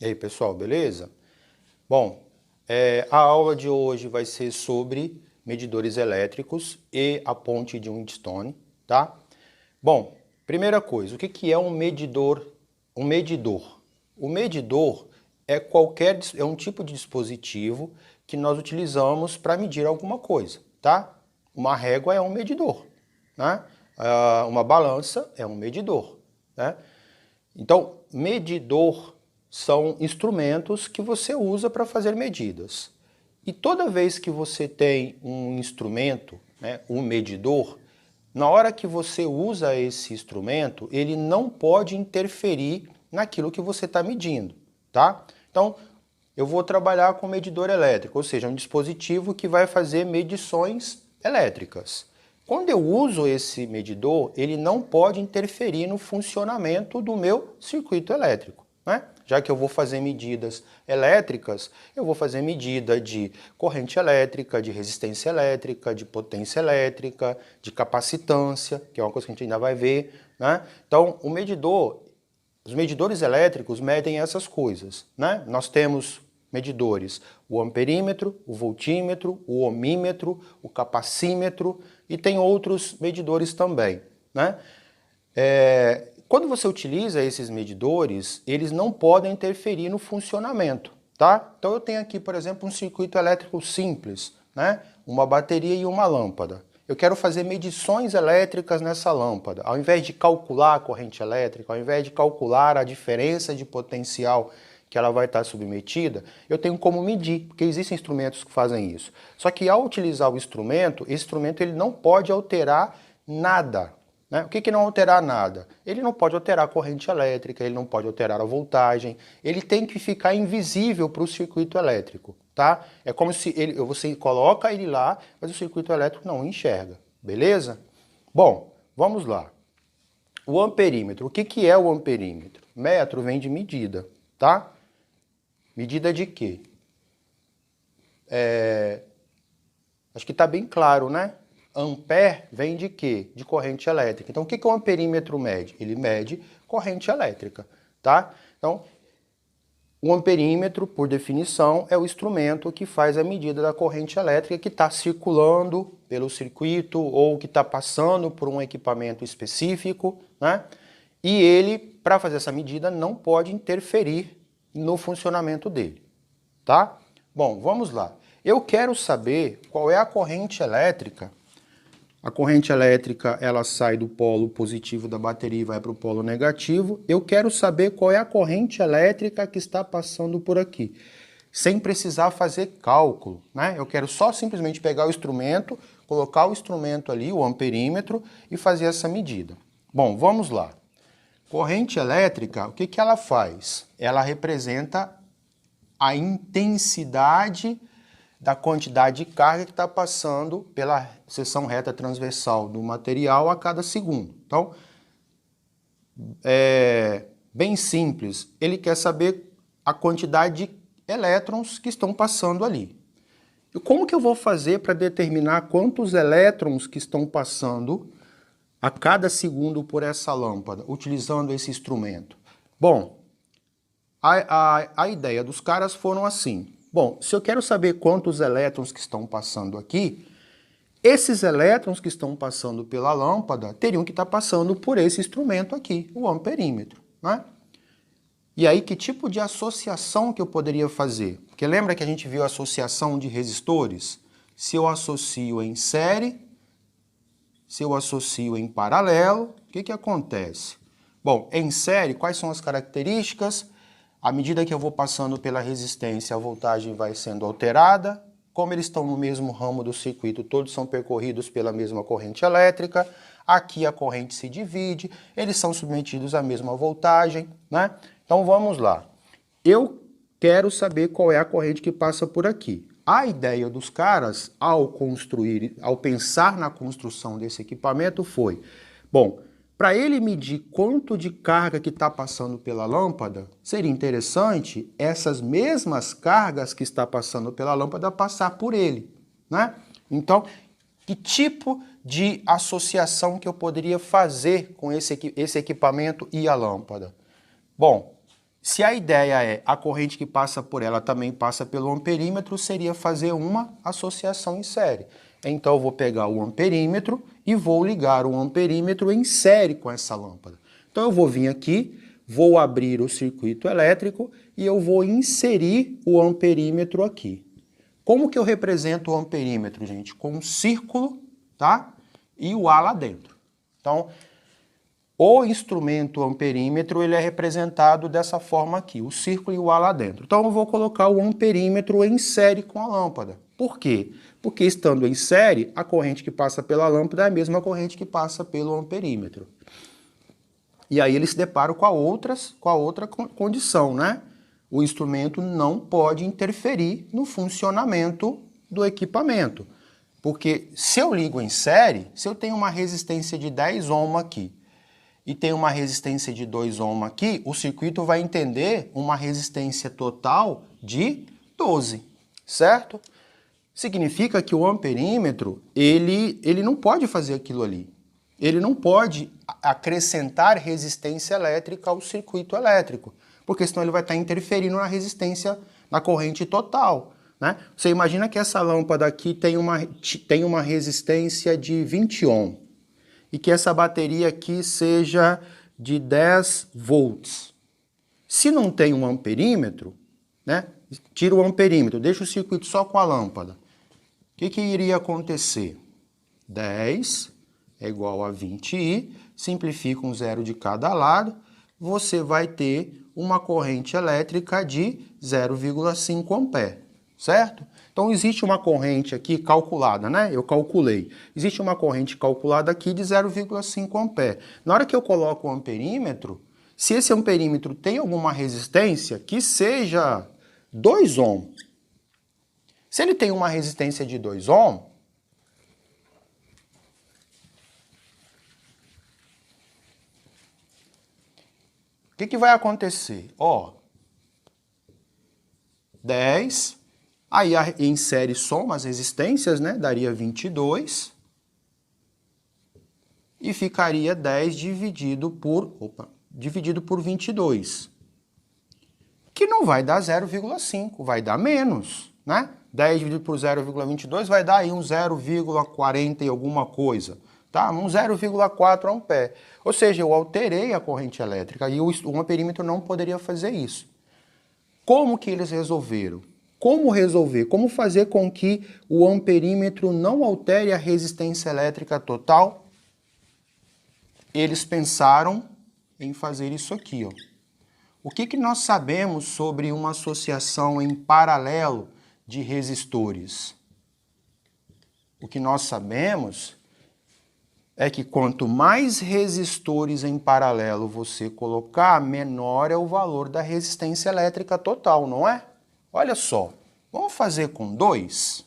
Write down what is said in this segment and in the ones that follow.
E aí, pessoal, beleza? Bom, a aula de hoje vai ser sobre medidores elétricos e a ponte de Wheatstone, tá? Bom, primeira coisa, o que é um medidor? Um medidor. O medidor é um tipo de dispositivo que nós utilizamos para medir alguma coisa, tá? Uma régua é um medidor, né? Uma balança é um medidor, né? Então, medidor são instrumentos que você usa para fazer medidas. E toda vez que você tem um instrumento, né, um medidor, na hora que você usa esse instrumento, ele não pode interferir naquilo que você está medindo, tá? Então, eu vou trabalhar com medidor elétrico, ou seja, um dispositivo que vai fazer medições elétricas. Quando eu uso esse medidor, ele não pode interferir no funcionamento do meu circuito elétrico, né? Já que eu vou fazer medidas elétricas, eu vou fazer medida de corrente elétrica, de resistência elétrica, de potência elétrica, de capacitância, que é uma coisa que a gente ainda vai ver, né? Então, os medidores elétricos medem essas coisas, né? Nós temos medidores, o amperímetro, o voltímetro, o ohmímetro, o capacímetro e tem outros medidores também, né? Quando você utiliza esses medidores, eles não podem interferir no funcionamento, tá? Então eu tenho aqui, por exemplo, um circuito elétrico simples, né? Uma bateria e uma lâmpada. Eu quero fazer medições elétricas nessa lâmpada. Ao invés de calcular a corrente elétrica, ao invés de calcular a diferença de potencial que ela vai estar submetida, eu tenho como medir, porque existem instrumentos que fazem isso. Só que ao utilizar o instrumento, esse instrumento ele não pode alterar nada, né? O que não alterar nada? Ele não pode alterar a corrente elétrica, ele não pode alterar a voltagem, ele tem que ficar invisível para o circuito elétrico, tá? É como se você coloca ele lá, mas o circuito elétrico não enxerga, beleza? Bom, vamos lá. O amperímetro, o que é o amperímetro? Metro vem de medida, tá? Medida de quê? Acho que está bem claro, né? Ampere vem de quê? De corrente elétrica. Então, o que o amperímetro mede? Ele mede corrente elétrica, tá? Então, o amperímetro, por definição, é o instrumento que faz a medida da corrente elétrica que está circulando pelo circuito ou que está passando por um equipamento específico, né? E ele, para fazer essa medida, não pode interferir no funcionamento dele, tá? Bom, vamos lá. Eu quero saber qual é a corrente elétrica. A corrente elétrica, ela sai do polo positivo da bateria e vai para o polo negativo. Eu quero saber qual é a corrente elétrica que está passando por aqui, sem precisar fazer cálculo, né? Eu quero só simplesmente pegar o instrumento, colocar o instrumento ali, o amperímetro, e fazer essa medida. Bom, vamos lá. Corrente elétrica, o que ela faz? Ela representa a intensidade da quantidade de carga que está passando pela seção reta transversal do material a cada segundo. Então, é bem simples. Ele quer saber a quantidade de elétrons que estão passando ali. E como que eu vou fazer para determinar quantos elétrons que estão passando a cada segundo por essa lâmpada, utilizando esse instrumento? Bom, a ideia dos caras foram assim. Bom, se eu quero saber quantos elétrons que estão passando aqui, esses elétrons que estão passando pela lâmpada teriam que estar passando por esse instrumento aqui, o amperímetro, né? E aí, que tipo de associação que eu poderia fazer? Porque lembra que a gente viu a associação de resistores? Se eu associo em série, se eu associo em paralelo, o que acontece? Bom, em série, quais são as características? À medida que eu vou passando pela resistência, a voltagem vai sendo alterada. Como eles estão no mesmo ramo do circuito, todos são percorridos pela mesma corrente elétrica. Aqui a corrente se divide, eles são submetidos à mesma voltagem, né? Então vamos lá. Eu quero saber qual é a corrente que passa por aqui. A ideia dos caras, ao pensar na construção desse equipamento foi, bom, para ele medir quanto de carga que está passando pela lâmpada, seria interessante essas mesmas cargas que está passando pela lâmpada passar por ele, né? Então, que tipo de associação que eu poderia fazer com esse equipamento e a lâmpada? Bom, Se a ideia é a corrente que passa por ela também passa pelo amperímetro, seria fazer uma associação em série. Então eu vou pegar o amperímetro e vou ligar o amperímetro em série com essa lâmpada. Então eu vou vir aqui, vou abrir o circuito elétrico e eu vou inserir o amperímetro aqui. Como que eu represento o amperímetro, gente? Com um círculo, tá? E o A lá dentro. Então, o instrumento amperímetro ele é representado dessa forma aqui, o círculo e o A lá dentro. Então eu vou colocar o amperímetro em série com a lâmpada. Por quê? Porque estando em série, a corrente que passa pela lâmpada é a mesma corrente que passa pelo amperímetro. E aí eles se deparam com a outra condição, né? O instrumento não pode interferir no funcionamento do equipamento. Porque se eu ligo em série, se eu tenho uma resistência de 10 ohms aqui, e tem uma resistência de 2 ohms aqui, o circuito vai entender uma resistência total de 12, certo? Significa que o amperímetro, ele não pode fazer aquilo ali. Ele não pode acrescentar resistência elétrica ao circuito elétrico, porque senão ele vai estar interferindo na resistência, na corrente total, né? Você imagina que essa lâmpada aqui tem uma resistência de 20 ohms. E que essa bateria aqui seja de 10 volts. Se não tem um amperímetro, né, tira o amperímetro, deixa o circuito só com a lâmpada. O que iria acontecer? 10 é igual a 20i, simplifica um zero de cada lado, você vai ter uma corrente elétrica de 0,5 ampere, certo? Então existe uma corrente aqui calculada, né? Eu calculei. Existe uma corrente calculada aqui de 0,5 ampere. Na hora que eu coloco o amperímetro, se esse amperímetro tem alguma resistência, que seja 2 ohms. Se ele tem uma resistência de 2 ohms, o que vai acontecer? Ó, 10... Aí em série soma as resistências, né? Daria 22 e ficaria 10 dividido por 22, que não vai dar 0,5, vai dar menos, né? 10 dividido por 0,22 vai dar aí um 0,40 e alguma coisa, tá? Um 0,4 ampere. Ou seja, eu alterei a corrente elétrica e o amperímetro não poderia fazer isso. Como que eles resolveram? Como resolver? Como fazer com que o amperímetro não altere a resistência elétrica total? Eles pensaram em fazer isso aqui, ó. O que nós sabemos sobre uma associação em paralelo de resistores? O que nós sabemos é que quanto mais resistores em paralelo você colocar, menor é o valor da resistência elétrica total, não é? Olha só, vamos fazer com dois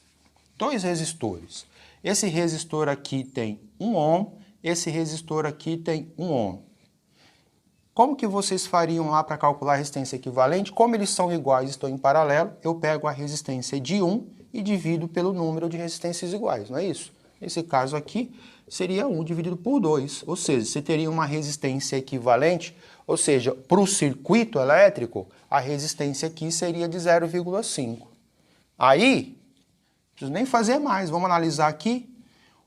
resistores. Esse resistor aqui tem 1 ohm, esse resistor aqui tem 1 ohm. Como que vocês fariam lá para calcular a resistência equivalente? Como eles são iguais e estão em paralelo, eu pego a resistência de 1 e divido pelo número de resistências iguais, não é isso? Nesse caso aqui, seria 1 dividido por 2, ou seja, você teria uma resistência equivalente, ou seja, para o circuito elétrico, a resistência aqui seria de 0,5. Aí, não preciso nem fazer mais, vamos analisar aqui.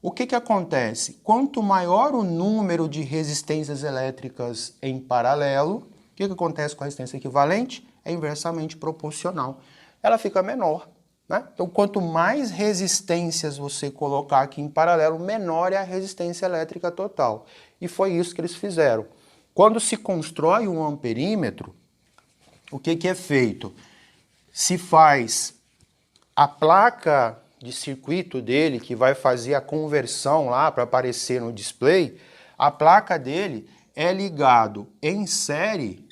O que acontece? Quanto maior o número de resistências elétricas em paralelo, o que acontece com a resistência equivalente? É inversamente proporcional. Ela fica menor, né? Então, quanto mais resistências você colocar aqui em paralelo, menor é a resistência elétrica total. E foi isso que eles fizeram. Quando se constrói um amperímetro, o que é feito? Se faz a placa de circuito dele, que vai fazer a conversão lá para aparecer no display, a placa dele é ligado em série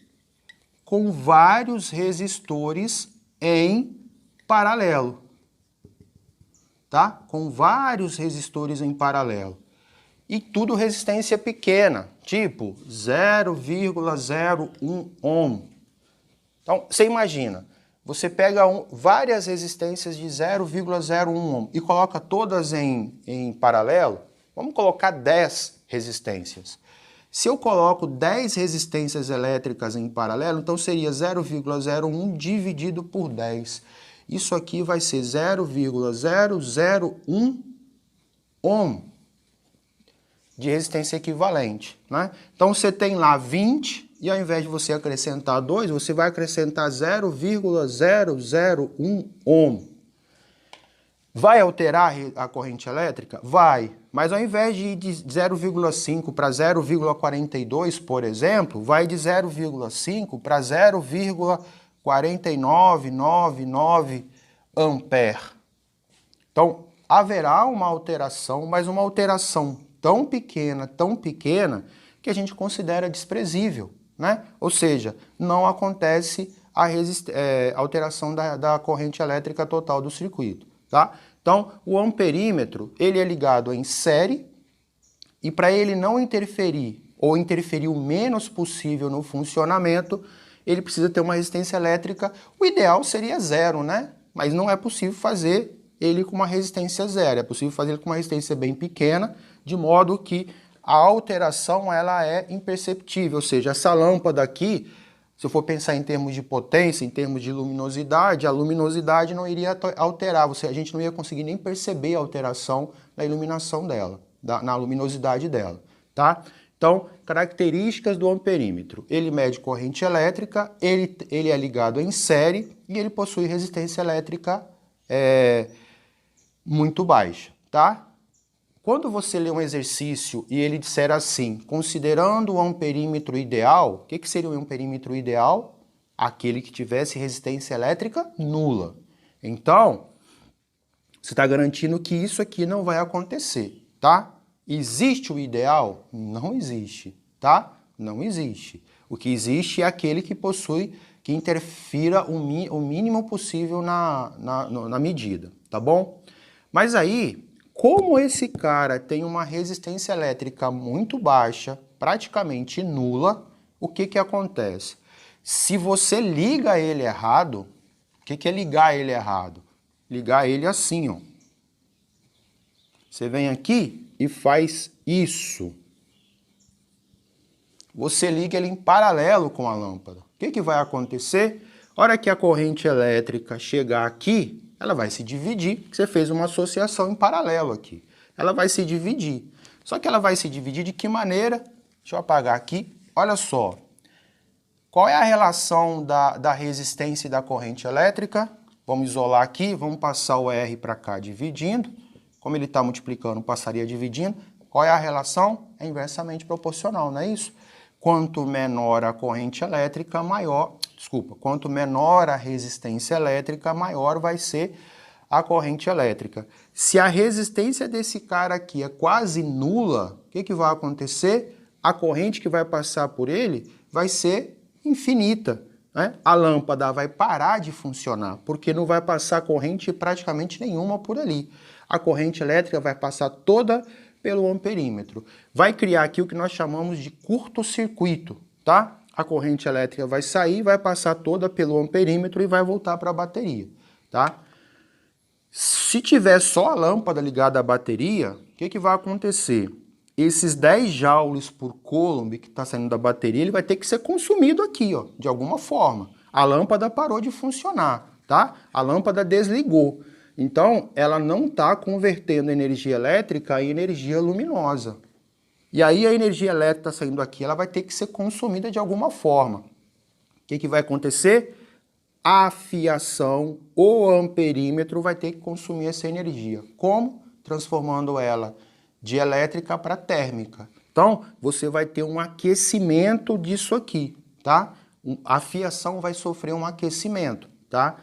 com vários resistores em paralelo, tá? Com vários resistores em paralelo. E tudo resistência pequena, tipo 0,01 ohm. Então, você imagina, você pega várias resistências de 0,01 ohm e coloca todas em paralelo, vamos colocar 10 resistências. Se eu coloco 10 resistências elétricas em paralelo, então seria 0,01 dividido por 10. Isso aqui vai ser 0,001 ohm de resistência equivalente, né? Então você tem lá 20 e ao invés de você acrescentar 2, você vai acrescentar 0,001 ohm. Vai alterar a corrente elétrica? Vai, mas ao invés de ir de 0,5 para 0,42, por exemplo, vai de 0,5 para 0,4999 ampere. Então, haverá uma alteração, mas uma alteração tão pequena, que a gente considera desprezível, né? Ou seja, não acontece a alteração da corrente elétrica total do circuito. Tá? Então, o amperímetro, ele é ligado em série e para ele não interferir ou interferir o menos possível no funcionamento, ele precisa ter uma resistência elétrica. O ideal seria zero, né? Mas não é possível fazer ele com uma resistência zero. É possível fazer ele com uma resistência bem pequena, de modo que a alteração ela é imperceptível. Ou seja, essa lâmpada aqui, se eu for pensar em termos de potência, em termos de luminosidade, a luminosidade não iria alterar, a gente não ia conseguir nem perceber a alteração na iluminação dela, na luminosidade dela, tá? Então, características do amperímetro. Ele mede corrente elétrica, ele é ligado em série e ele possui resistência elétrica muito baixa, tá? Quando você lê um exercício e ele disser assim, considerando o amperímetro ideal, o que seria o amperímetro ideal? Aquele que tivesse resistência elétrica nula. Então, você está garantindo que isso aqui não vai acontecer, tá? Existe o ideal? Não existe, tá? Não existe. O que existe é aquele que possui, que interfira o mínimo possível na medida, tá bom? Mas aí, como esse cara tem uma resistência elétrica muito baixa, praticamente nula, o que acontece? Se você liga ele errado, o que é ligar ele errado? Ligar ele assim, ó. Você vem aqui e faz isso. Você liga ele em paralelo com a lâmpada. O que vai acontecer? A hora que a corrente elétrica chegar aqui, ela vai se dividir, porque você fez uma associação em paralelo aqui. Ela vai se dividir. Só que ela vai se dividir de que maneira? Deixa eu apagar aqui. Olha só. Qual é a relação da resistência e da corrente elétrica? Vamos isolar aqui, vamos passar o R para cá dividindo. Como ele está multiplicando, passaria dividindo. Qual é a relação? É inversamente proporcional, não é isso? Quanto menor a corrente elétrica, quanto menor a resistência elétrica, maior vai ser a corrente elétrica. Se a resistência desse cara aqui é quase nula, o que vai acontecer? A corrente que vai passar por ele vai ser infinita, né? A lâmpada vai parar de funcionar, porque não vai passar corrente praticamente nenhuma por ali. A corrente elétrica vai passar toda pelo amperímetro. Vai criar aqui o que nós chamamos de curto-circuito, tá? A corrente elétrica vai sair, vai passar toda pelo amperímetro e vai voltar para a bateria, tá? Se tiver só a lâmpada ligada à bateria, o que vai acontecer? Esses 10 joules por coulomb que está saindo da bateria, ele vai ter que ser consumido aqui, ó, de alguma forma. A lâmpada parou de funcionar, tá? A lâmpada desligou. Então, ela não está convertendo energia elétrica em energia luminosa. E aí a energia elétrica está saindo aqui, ela vai ter que ser consumida de alguma forma. O que vai acontecer? A fiação, o amperímetro vai ter que consumir essa energia. Como? Transformando ela de elétrica para térmica. Então, você vai ter um aquecimento disso aqui, tá? A fiação vai sofrer um aquecimento, tá?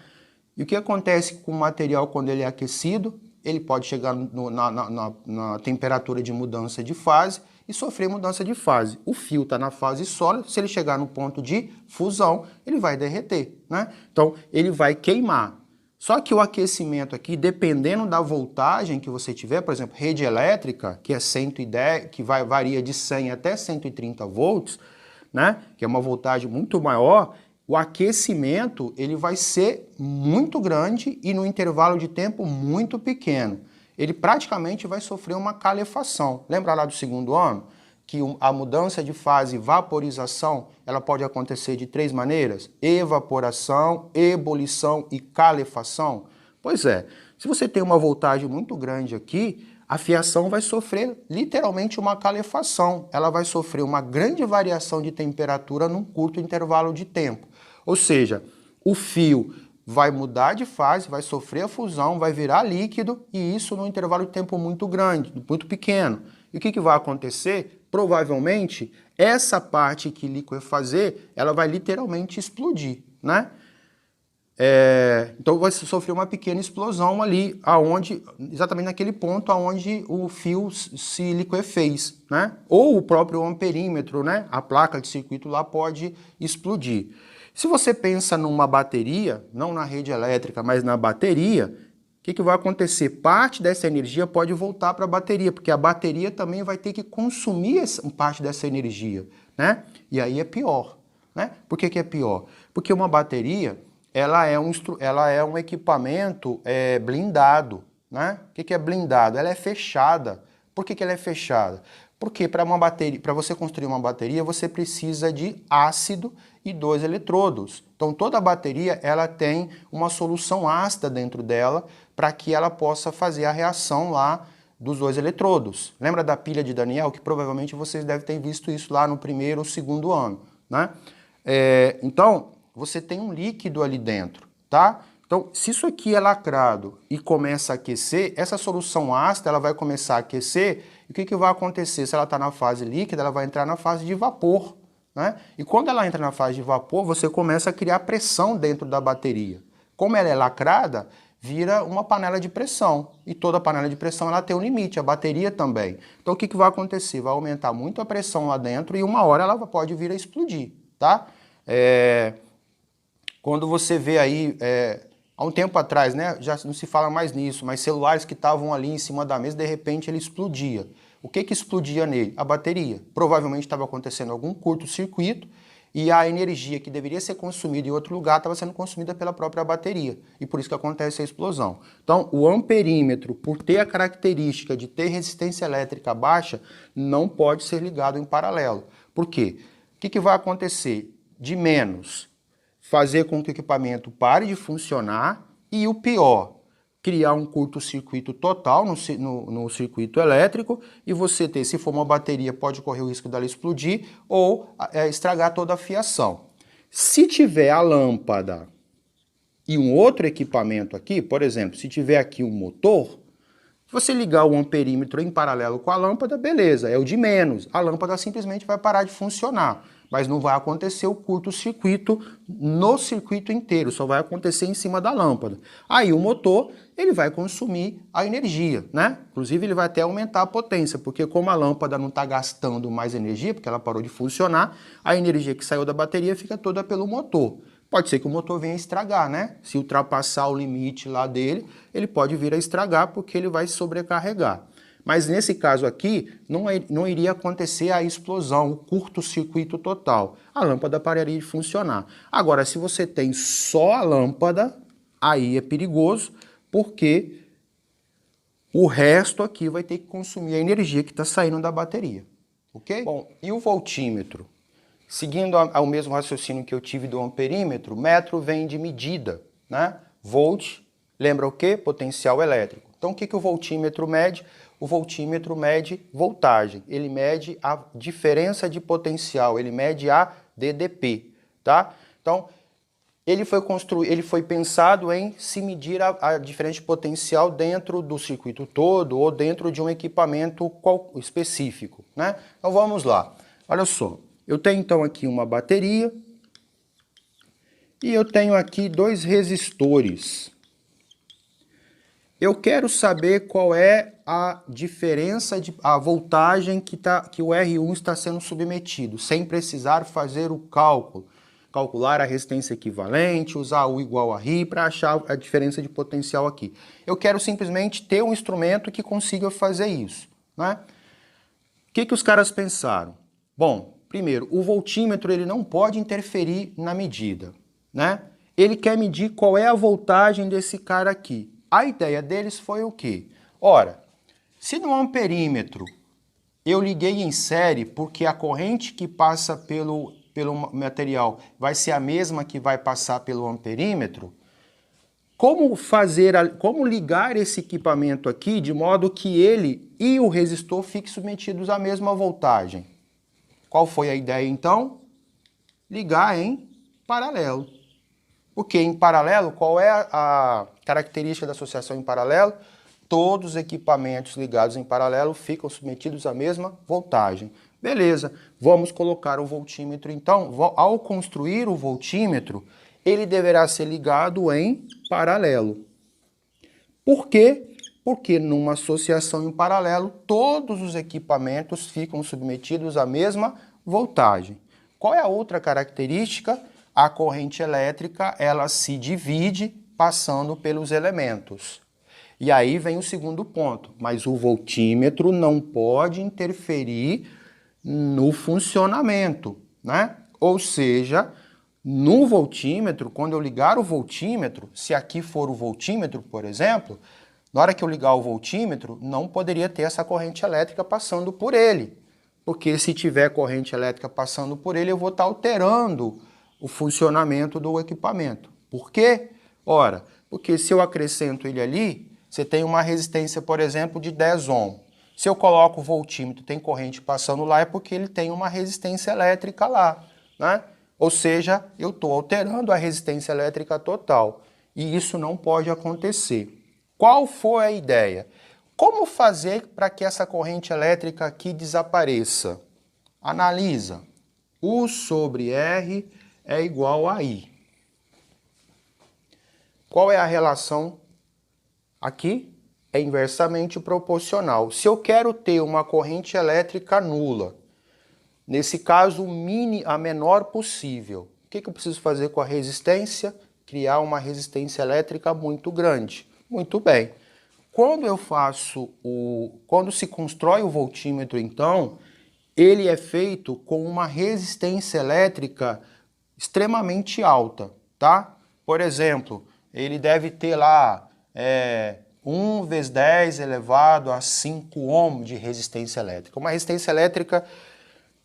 E o que acontece com o material quando ele é aquecido? Ele pode chegar na temperatura de mudança de fase e sofrer mudança de fase. O fio está na fase sólida, se ele chegar no ponto de fusão, ele vai derreter, né? Então, ele vai queimar. Só que o aquecimento aqui, dependendo da voltagem que você tiver, por exemplo, rede elétrica, que é 110, que varia de 100 até 130 volts, né? Que é uma voltagem muito maior, o aquecimento ele vai ser muito grande e no intervalo de tempo muito pequeno. Ele praticamente vai sofrer uma calefação. Lembra lá do segundo ano? que a mudança de fase vaporização, ela pode acontecer de 3 maneiras: evaporação, ebulição e calefação? Pois é, se você tem uma voltagem muito grande aqui, a fiação vai sofrer literalmente uma calefação. Ela vai sofrer uma grande variação de temperatura num curto intervalo de tempo. Ou seja, o fio vai mudar de fase, vai sofrer a fusão, vai virar líquido, e isso num intervalo de tempo muito grande, muito pequeno. E o que vai acontecer? Provavelmente, essa parte que liquefazer, ela vai literalmente explodir, né? Então vai sofrer uma pequena explosão ali, exatamente naquele ponto aonde o fio se liquefez, né? Ou o próprio amperímetro, né? A placa de circuito lá pode explodir. Se você pensa numa bateria, não na rede elétrica, mas na bateria, o que vai acontecer? Parte dessa energia pode voltar para a bateria, porque a bateria também vai ter que consumir parte dessa energia, né? E aí é pior, né? Por que é pior? Porque uma bateria, ela é um equipamento blindado, né? O que é blindado? Ela é fechada. Por que ela é fechada? Porque para você construir uma bateria, você precisa de ácido e 2 eletrodos. Então toda bateria ela tem uma solução ácida dentro dela para que ela possa fazer a reação lá dos 2 eletrodos. Lembra da pilha de Daniel? Que provavelmente vocês devem ter visto isso lá no primeiro ou segundo ano, né? Então você tem um líquido ali dentro, tá? Então, se isso aqui é lacrado e começa a aquecer, essa solução ácida ela vai começar a aquecer, e o que vai acontecer? Se ela está na fase líquida, ela vai entrar na fase de vapor, né? E quando ela entra na fase de vapor, você começa a criar pressão dentro da bateria. Como ela é lacrada, vira uma panela de pressão, e toda panela de pressão ela tem um limite, a bateria também. Então, o que vai acontecer? Vai aumentar muito a pressão lá dentro e uma hora ela pode vir a explodir, tá? Quando você vê aí, há um tempo atrás, né, já não se fala mais nisso, mas celulares que estavam ali em cima da mesa, de repente ele explodia. O que explodia nele? A bateria. Provavelmente estava acontecendo algum curto-circuito e a energia que deveria ser consumida em outro lugar estava sendo consumida pela própria bateria. E por isso que acontece a explosão. Então, o amperímetro, por ter a característica de ter resistência elétrica baixa, não pode ser ligado em paralelo. Por quê? O que vai acontecer? De menos, fazer com que o equipamento pare de funcionar e o pior, criar um curto-circuito total no circuito elétrico e você ter, se for uma bateria, pode correr o risco dela explodir ou estragar toda a fiação. Se tiver a lâmpada e um outro equipamento aqui, por exemplo, se tiver aqui um motor, se você ligar o amperímetro em paralelo com a lâmpada, beleza, é o de menos. A lâmpada simplesmente vai parar de funcionar, mas não vai acontecer o curto-circuito no circuito inteiro, só vai acontecer em cima da lâmpada. Aí o motor, ele vai consumir a energia, né? Inclusive ele vai até aumentar a potência, porque como a lâmpada não está gastando mais energia, porque ela parou de funcionar, a energia que saiu da bateria fica toda pelo motor. Pode ser que o motor venha a estragar, né? Se ultrapassar o limite lá dele, ele pode vir a estragar porque ele vai sobrecarregar. Mas nesse caso aqui, não iria acontecer a explosão, o curto-circuito total. A lâmpada pararia de funcionar. Agora, se você tem só a lâmpada, aí é perigoso, porque o resto aqui vai ter que consumir a energia que está saindo da bateria. Ok? Bom, e o voltímetro? Seguindo ao mesmo raciocínio que eu tive do amperímetro, metro vem de medida, né? Volt, lembra o quê? Potencial elétrico. Então, o que o voltímetro mede? O voltímetro mede voltagem, ele mede a diferença de potencial, ele mede a DDP, tá? Então, ele foi pensado em se medir a diferença de potencial dentro do circuito todo ou dentro de um equipamento específico, né? Então, vamos lá. Olha só. Eu tenho então aqui uma bateria e eu tenho aqui 2 resistores. Eu quero saber qual é a diferença a voltagem que o R1 está sendo submetido, sem precisar fazer o cálculo. Calcular a resistência equivalente, usar U igual a RI para achar a diferença de potencial aqui. Eu quero simplesmente ter um instrumento que consiga fazer isso, né? O que os caras pensaram? Bom, primeiro, o voltímetro ele não pode interferir na medida, né? Ele quer medir qual é a voltagem desse cara aqui. A ideia deles foi o quê? Ora, se no amperímetro Eu liguei em série porque a corrente que passa pelo material vai ser a mesma que vai passar pelo amperímetro. Como ligar esse equipamento aqui de modo que ele e o resistor fiquem submetidos à mesma voltagem? Qual foi a ideia então? Ligar em paralelo. Porque em paralelo, qual é a característica da associação em paralelo? Todos os equipamentos ligados em paralelo ficam submetidos à mesma voltagem. Beleza, vamos colocar o voltímetro então. Ao construir o voltímetro, ele deverá ser ligado em paralelo. Por quê? Porque numa associação em paralelo, todos os equipamentos ficam submetidos à mesma voltagem. Qual é a outra característica? A corrente elétrica, ela se divide passando pelos elementos. E aí vem o segundo ponto, mas o voltímetro não pode interferir no funcionamento, né? Ou seja, no voltímetro, quando eu ligar o voltímetro, se aqui for o voltímetro, por exemplo, na hora que eu ligar o voltímetro, não poderia ter essa corrente elétrica passando por ele. Porque se tiver corrente elétrica passando por ele, eu vou estar alterando o funcionamento do equipamento. Por quê? Ora, porque se eu acrescento ele ali, você tem uma resistência, por exemplo, de 10 ohms. Se eu coloco o voltímetro, tem corrente passando lá, é porque ele tem uma resistência elétrica lá, né? Ou seja, eu estou alterando a resistência elétrica total. E isso não pode acontecer. Qual foi a ideia? Como fazer para que essa corrente elétrica aqui desapareça? Analisa. U sobre R é igual a I. Qual é a relação aqui? É inversamente proporcional. Se eu quero ter uma corrente elétrica nula, nesse caso a menor possível, o que eu preciso fazer com a resistência? Criar uma resistência elétrica muito grande. Muito bem. Quando se constrói o voltímetro, então, ele é feito com uma resistência elétrica extremamente alta, tá? Por exemplo, ele deve ter lá 1 vezes 10 elevado a 5 ohm de resistência elétrica. Uma resistência elétrica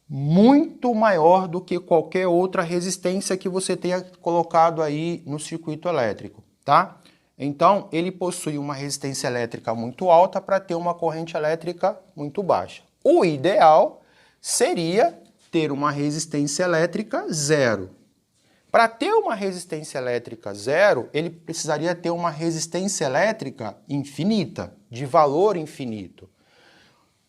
muito maior do que qualquer outra resistência que você tenha colocado aí no circuito elétrico, tá? Então, ele possui uma resistência elétrica muito alta para ter uma corrente elétrica muito baixa. O ideal seria ter uma resistência elétrica zero. Para ter uma resistência elétrica zero, ele precisaria ter uma resistência elétrica infinita, de valor infinito,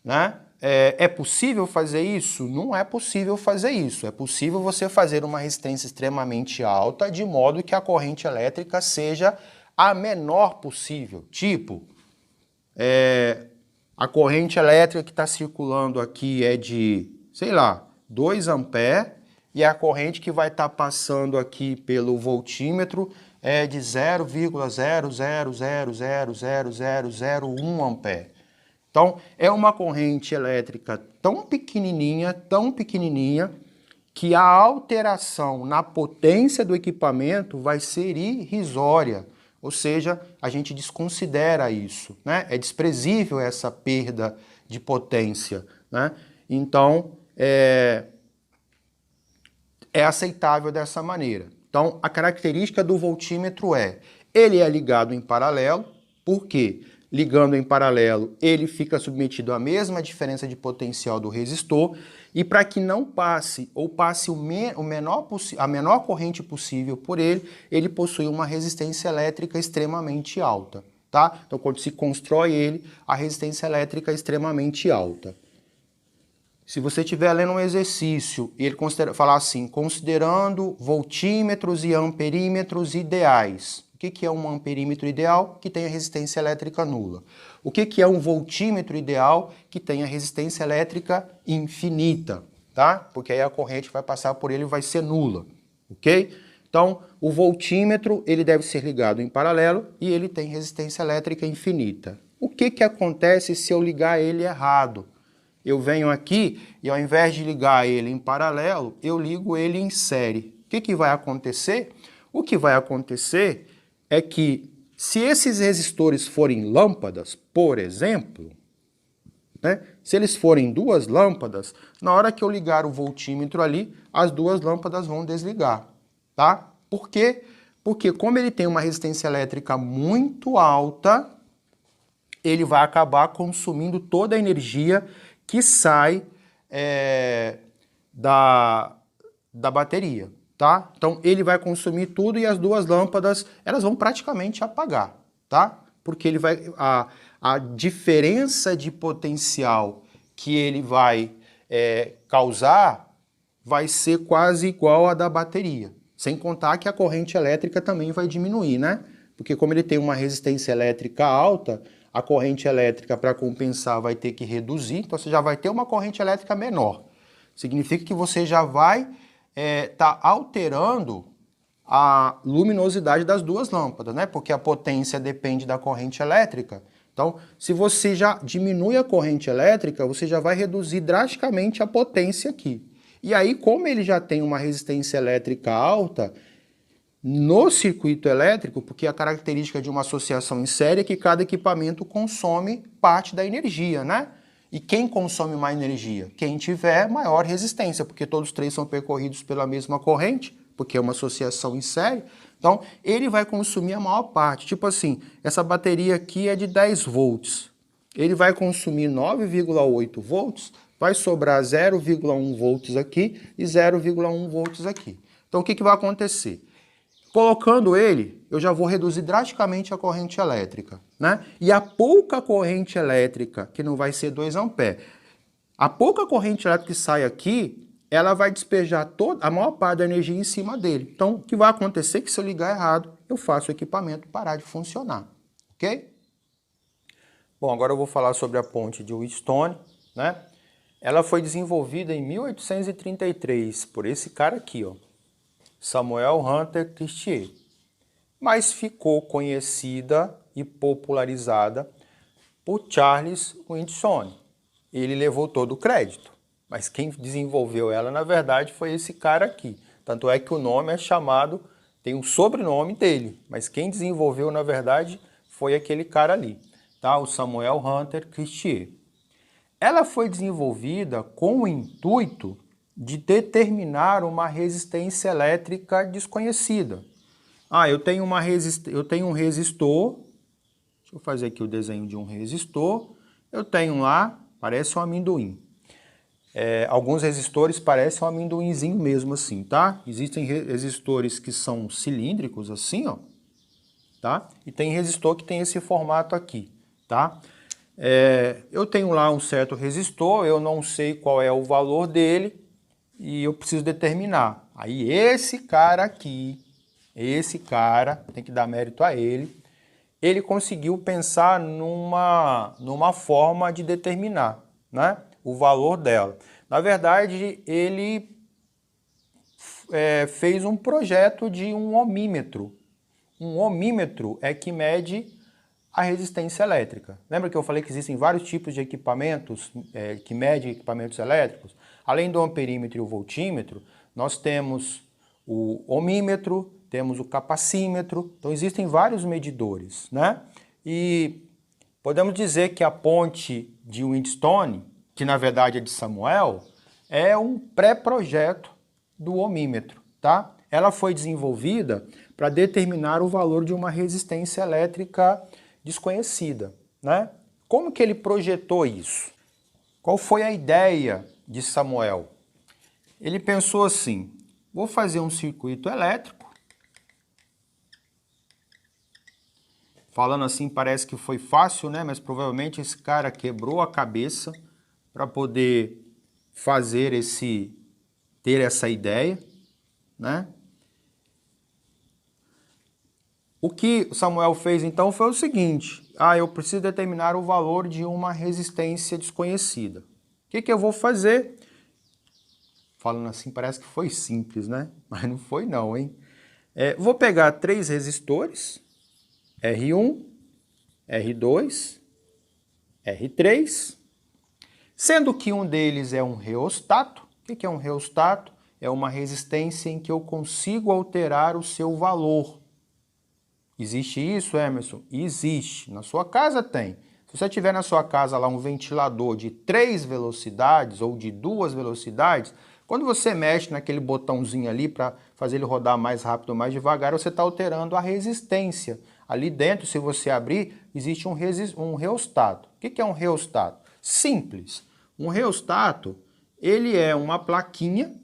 né? É possível fazer isso? Não é possível fazer isso. É possível você fazer uma resistência extremamente alta, de modo que a corrente elétrica seja a menor possível. Tipo, a corrente elétrica que está circulando aqui é de, sei lá, 2 amperes, e a corrente que vai estar passando aqui pelo voltímetro é de 0,000000001 ampere. Então, é uma corrente elétrica tão pequenininha, que a alteração na potência do equipamento vai ser irrisória. Ou seja, a gente desconsidera isso, né? É desprezível essa perda de potência, né? Então, é aceitável dessa maneira. Então, a característica do voltímetro ele é ligado em paralelo. Por quê? Ligando em paralelo, ele fica submetido à mesma diferença de potencial do resistor, e para que não passe, ou passe a menor corrente possível por ele, ele possui uma resistência elétrica extremamente alta, tá? Então, quando se constrói ele, a resistência elétrica é extremamente alta. Se você estiver lendo um exercício e ele falar assim, considerando voltímetros e amperímetros ideais. O que é um amperímetro ideal? Que tenha resistência elétrica nula. O que é um voltímetro ideal? Que tenha resistência elétrica infinita, tá? Porque aí a corrente que vai passar por ele vai ser nula, ok? Então, o voltímetro ele deve ser ligado em paralelo e ele tem resistência elétrica infinita. O que acontece se eu ligar ele errado? Eu venho aqui e ao invés de ligar ele em paralelo, eu ligo ele em série. O que vai acontecer? O que vai acontecer é que se esses resistores forem lâmpadas, por exemplo, né, Se eles forem duas lâmpadas, na hora que eu ligar o voltímetro ali, as duas lâmpadas vão desligar, tá? Por quê? Porque como ele tem uma resistência elétrica muito alta, ele vai acabar consumindo toda a energia que sai da bateria, tá? Então ele vai consumir tudo e as duas lâmpadas, elas vão praticamente apagar, tá? Porque ele vai a diferença de potencial que ele vai causar vai ser quase igual à da bateria. Sem contar que a corrente elétrica também vai diminuir, né? Porque como ele tem uma resistência elétrica alta, a corrente elétrica para compensar vai ter que reduzir, então você já vai ter uma corrente elétrica menor. Significa que você já vai tá alterando a luminosidade das duas lâmpadas, né? Porque a potência depende da corrente elétrica. Então, se você já diminui a corrente elétrica, você já vai reduzir drasticamente a potência aqui. E aí, como ele já tem uma resistência elétrica alta, no circuito elétrico, porque a característica de uma associação em série é que cada equipamento consome parte da energia, né? E quem consome mais energia? Quem tiver maior resistência, porque todos os três são percorridos pela mesma corrente, porque é uma associação em série. Então, ele vai consumir a maior parte. Tipo assim, essa bateria aqui é de 10 volts. Ele vai consumir 9,8 volts, vai sobrar 0,1 volts aqui e 0,1 volts aqui. Então, o que vai acontecer? Colocando ele, eu já vou reduzir drasticamente a corrente elétrica, né? E a pouca corrente elétrica, que não vai ser 2 amperes, a pouca corrente elétrica que sai aqui, ela vai despejar a maior parte da energia em cima dele. Então, o que vai acontecer é que se eu ligar errado, eu faço o equipamento parar de funcionar, ok? Bom, agora eu vou falar sobre a ponte de Wheatstone, né? Ela foi desenvolvida em 1833 por esse cara aqui, ó. Samuel Hunter Christie, mas ficou conhecida e popularizada por Charles Wheatstone. Ele levou todo o crédito, mas quem desenvolveu ela, na verdade, foi esse cara aqui. Tanto é que o nome é chamado, tem um sobrenome dele, mas quem desenvolveu, na verdade, foi aquele cara ali, tá? O Samuel Hunter Christie. Ela foi desenvolvida com o intuito de determinar uma resistência elétrica desconhecida. Eu tenho um resistor, deixa eu fazer aqui o desenho de um resistor, eu tenho lá, parece um amendoim. Alguns resistores parecem um amendoinzinho mesmo assim, tá? Existem resistores que são cilíndricos assim, ó, tá? E tem resistor que tem esse formato aqui, tá? Eu tenho lá um certo resistor, eu não sei qual é o valor dele, e eu preciso determinar. Aí esse cara aqui, tem que dar mérito a ele, ele conseguiu pensar numa forma de determinar, né, o valor dela. Na verdade, ele fez um projeto de um ohmímetro. Um ohmímetro é que mede a resistência elétrica. Lembra que eu falei que existem vários tipos de equipamentos que medem equipamentos elétricos? Além do amperímetro e o voltímetro, nós temos o ohmímetro, temos o capacímetro, então existem vários medidores, né? E podemos dizer que a ponte de Wheatstone, que na verdade é de Samuel, é um pré-projeto do ohmímetro, tá? Ela foi desenvolvida para determinar o valor de uma resistência elétrica desconhecida, né? Como que ele projetou isso? Qual foi a ideia de Samuel? Ele pensou assim, vou fazer um circuito elétrico. Falando assim parece que foi fácil, né? Mas provavelmente esse cara quebrou a cabeça para poder ter essa ideia, né? O que Samuel fez então foi o seguinte, eu preciso determinar o valor de uma resistência desconhecida. O que eu vou fazer? Falando assim parece que foi simples, né? Mas não foi não, hein? Vou pegar 3 resistores, R1, R2, R3, sendo que um deles é um reostato. O que é um reostato? É uma resistência em que eu consigo alterar o seu valor. Existe isso, Emerson? Existe. Na sua casa tem. Se Se você tiver na sua casa lá um ventilador de 3 velocidades ou de 2 velocidades, quando você mexe naquele botãozinho ali para fazer ele rodar mais rápido ou mais devagar, você está alterando a resistência. Ali dentro, se você abrir, existe um reostato. O que é um reostato? Simples. Um reostato, ele é uma plaquinha,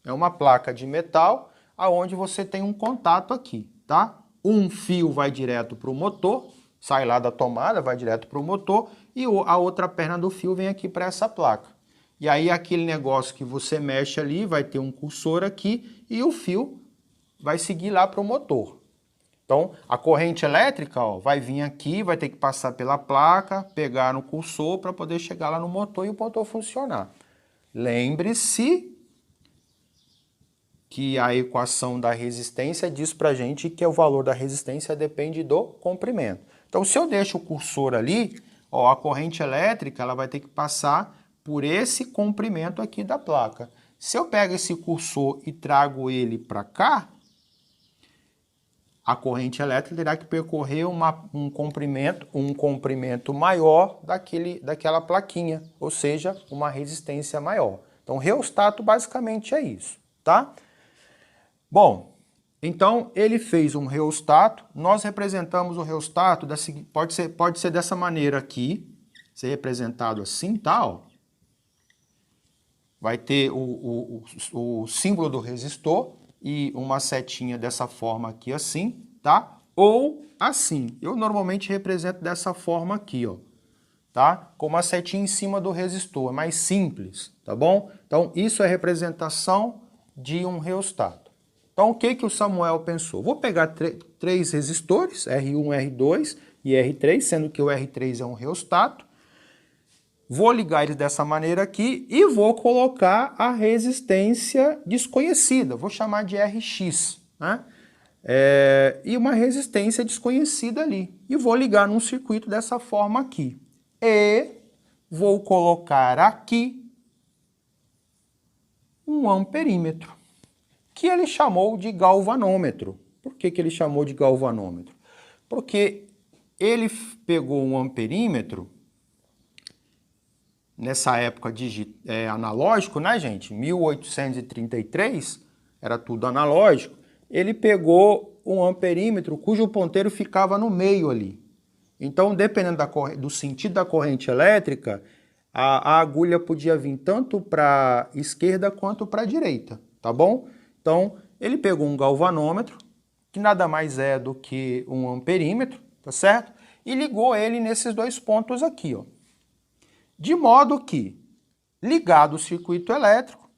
é uma placa de metal, aonde você tem um contato aqui, tá? Um fio vai direto para o motor, sai lá da tomada, vai direto para o motor, e a outra perna do fio vem aqui para essa placa. E aí aquele negócio que você mexe ali, vai ter um cursor aqui, e o fio vai seguir lá para o motor. Então, a corrente elétrica, ó, vai vir aqui, vai ter que passar pela placa, pegar no cursor para poder chegar lá no motor e o motor funcionar. Lembre-se que a equação da resistência diz para a gente que o valor da resistência depende do comprimento. Então, se eu deixo o cursor ali, ó, a corrente elétrica ela vai ter que passar por esse comprimento aqui da placa. Se eu pego esse cursor e trago ele para cá, a corrente elétrica terá que percorrer um comprimento maior daquela plaquinha, ou seja, uma resistência maior. Então, reostato basicamente é isso, tá? Bom, então ele fez um reostato, nós representamos o reostato, pode ser dessa maneira aqui, ser representado assim, tá? Ó. Vai ter o símbolo do resistor e uma setinha dessa forma aqui assim, tá? Ou assim, eu normalmente represento dessa forma aqui, ó, tá? Com uma setinha em cima do resistor, é mais simples, tá bom? Então isso é representação de um reostato. Então o que o Samuel pensou? Vou pegar três resistores, R1, R2 e R3, sendo que o R3 é um reostato. Vou ligar eles dessa maneira aqui e vou colocar a resistência desconhecida, vou chamar de Rx, né? E uma resistência desconhecida ali. E vou ligar num circuito dessa forma aqui. E vou colocar aqui um amperímetro, que ele chamou de galvanômetro. Por que ele chamou de galvanômetro? Porque ele pegou um amperímetro, nessa época analógico, né, gente? 1833, era tudo analógico. Ele pegou um amperímetro cujo ponteiro ficava no meio ali. Então, dependendo do sentido da corrente elétrica, a agulha podia vir tanto para a esquerda quanto para a direita, tá bom? Então, ele pegou um galvanômetro, que nada mais é do que um amperímetro, tá certo? E ligou ele nesses dois pontos aqui, ó. De modo que, ligado o circuito elétrico,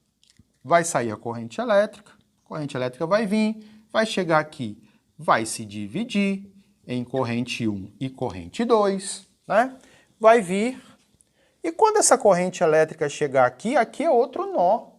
vai sair a corrente elétrica vai vir, vai chegar aqui, vai se dividir em corrente 1 e corrente 2, né? Vai vir, e quando essa corrente elétrica chegar aqui, aqui é outro nó,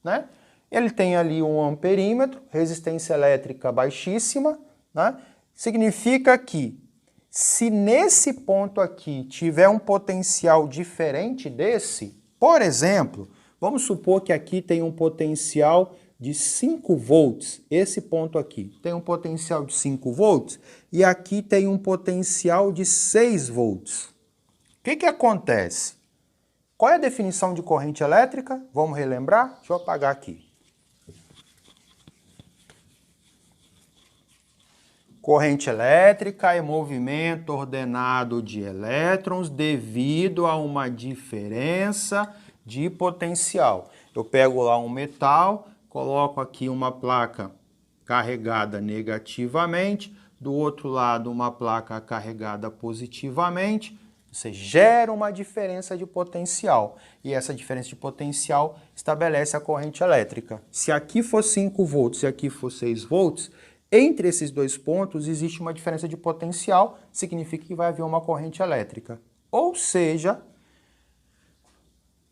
né? Ele tem ali um amperímetro, resistência elétrica baixíssima, né? Significa que se nesse ponto aqui tiver um potencial diferente desse, por exemplo, vamos supor que aqui tem um potencial de 5 volts, esse ponto aqui tem um potencial de 5 volts e aqui tem um potencial de 6 volts. O que acontece? Qual é a definição de corrente elétrica? Vamos relembrar? Deixa eu apagar aqui. Corrente elétrica é movimento ordenado de elétrons devido a uma diferença de potencial. Eu pego lá um metal, coloco aqui uma placa carregada negativamente, do outro lado uma placa carregada positivamente, você gera uma diferença de potencial. E essa diferença de potencial estabelece a corrente elétrica. Se aqui for 5 volts e aqui for 6 volts, entre esses dois pontos existe uma diferença de potencial, significa que vai haver uma corrente elétrica. Ou seja,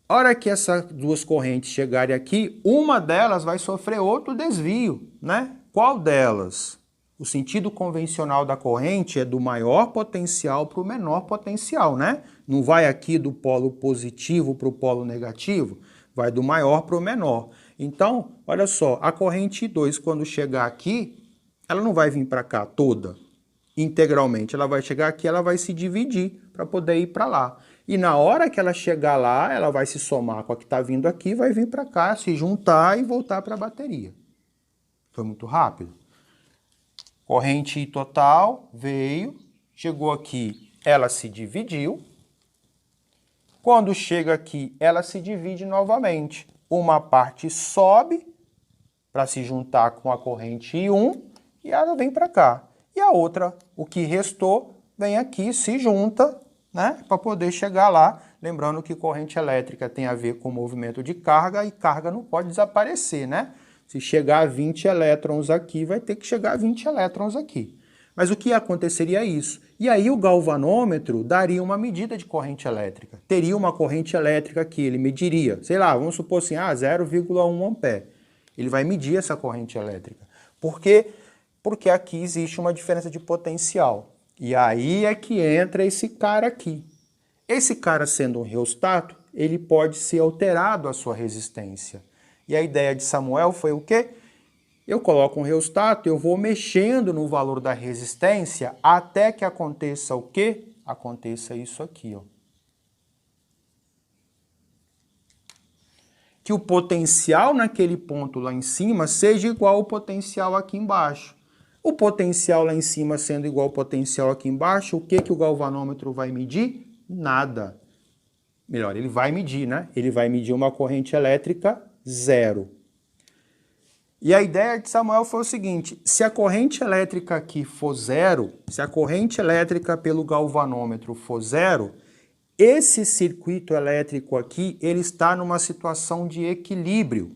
a hora que essas duas correntes chegarem aqui, uma delas vai sofrer outro desvio, né? Qual delas? O sentido convencional da corrente é do maior potencial para o menor potencial, né? Não vai aqui do polo positivo para o polo negativo, vai do maior para o menor. Então, olha só, a corrente 2, quando chegar aqui, ela não vai vir para cá toda. integralmente. Ela vai chegar aqui, ela vai se dividir para poder ir para lá. E na hora que ela chegar lá, ela vai se somar com a que está vindo aqui, vai vir para cá, se juntar e voltar para a bateria. Foi muito rápido. Corrente total veio, chegou aqui, ela se dividiu. Quando chega aqui, ela se divide novamente. Uma parte sobe para se juntar com a corrente I1 e ela vem para cá. E a outra, o que restou, vem aqui, se junta, né, para poder chegar lá. Lembrando que corrente elétrica tem a ver com movimento de carga e carga não pode desaparecer, né? Se chegar a 20 elétrons aqui, vai ter que chegar a 20 elétrons aqui. Mas o que aconteceria é isso. E aí o galvanômetro daria uma medida de corrente elétrica. Teria uma corrente elétrica aqui, ele mediria, sei lá, vamos supor assim, 0,1 ampere. Ele vai medir essa corrente elétrica. Por quê? Porque aqui existe uma diferença de potencial. E aí é que entra esse cara aqui. Esse cara sendo um reostato, ele pode ser alterado a sua resistência. E a ideia de Samuel foi o quê? Eu coloco um reostato, eu vou mexendo no valor da resistência até que aconteça o quê? Aconteça isso aqui, ó. Que o potencial naquele ponto lá em cima seja igual ao potencial aqui embaixo. O potencial lá em cima sendo igual ao potencial aqui embaixo, o que o galvanômetro vai medir? Nada. Melhor, ele vai medir, né? Ele vai medir uma corrente elétrica zero. E a ideia de Samuel foi o seguinte, se a corrente elétrica aqui for zero, se a corrente elétrica pelo galvanômetro for zero, esse circuito elétrico aqui, ele está numa situação de equilíbrio.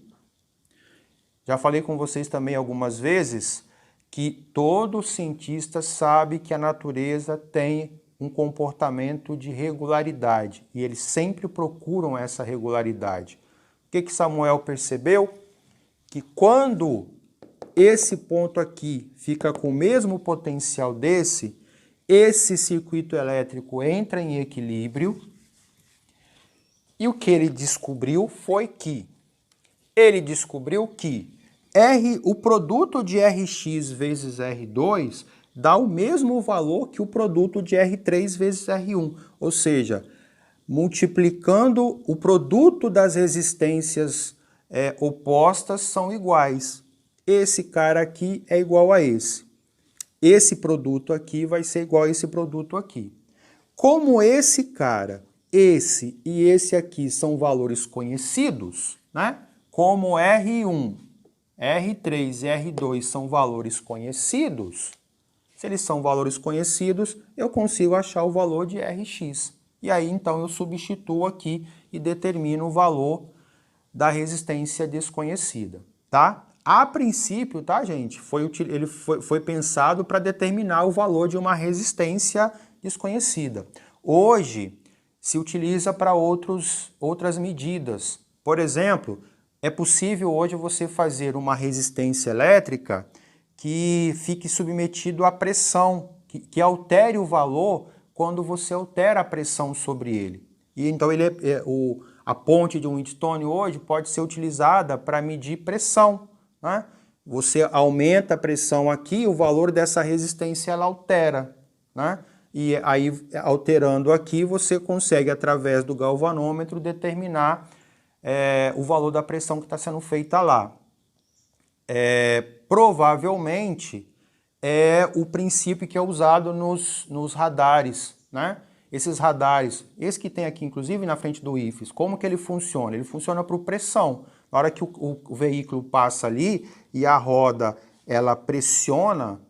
Já falei com vocês também algumas vezes que todo cientista sabe que a natureza tem um comportamento de regularidade e eles sempre procuram essa regularidade. O que Samuel percebeu? Que quando esse ponto aqui fica com o mesmo potencial desse, esse circuito elétrico entra em equilíbrio e o que ele descobriu foi que o produto de Rx vezes R2 dá o mesmo valor que o produto de R3 vezes R1, ou seja, multiplicando o produto das resistências opostas são iguais. Esse cara aqui é igual a esse. Esse produto aqui vai ser igual a esse produto aqui. Como esse cara, esse e esse aqui são valores conhecidos, né? Como R1, R3 e R2 são valores conhecidos, se eles são valores conhecidos, eu consigo achar o valor de Rx. E aí, então, eu substituo aqui e determino o valor da resistência desconhecida, tá? A princípio, tá, gente, ele foi pensado para determinar o valor de uma resistência desconhecida. Hoje, se utiliza para outras medidas. Por exemplo, é possível hoje você fazer uma resistência elétrica que fique submetido à pressão, que altere o valor quando você altera a pressão sobre ele. E então a ponte de um Wheatstone hoje pode ser utilizada para medir pressão, né? Você aumenta a pressão aqui, o valor dessa resistência ela altera, né? E aí, alterando aqui, você consegue, através do galvanômetro, determinar o valor da pressão que está sendo feita lá. Provavelmente é o princípio que é usado nos radares, né? Esses radares, esse que tem aqui inclusive na frente do IFES, como que ele funciona? Ele funciona por pressão. Na hora que o veículo passa ali e a roda ela pressiona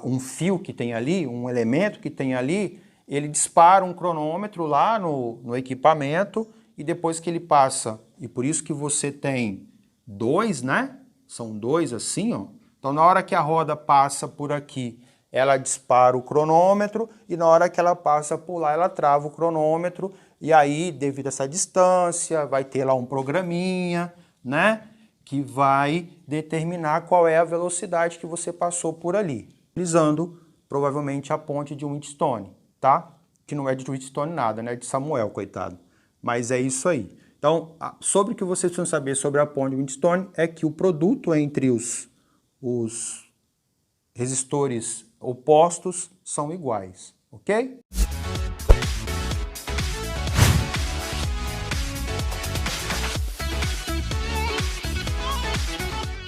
um fio que tem ali, um elemento que tem ali, ele dispara um cronômetro lá no equipamento e depois que ele passa, e por isso que você tem dois, né? São dois assim, ó. Então na hora que a roda passa por aqui, ela dispara o cronômetro e na hora que ela passa por lá, ela trava o cronômetro e aí, devido a essa distância, vai ter lá um programinha, né, que vai determinar qual é a velocidade que você passou por ali, utilizando provavelmente a ponte de Wheatstone, tá? Que não é de Wheatstone nada, né, de Samuel, coitado. Mas é isso aí. Então, sobre o que vocês precisam saber sobre a ponte de Wheatstone é que o produto entre os resistores opostos são iguais, ok?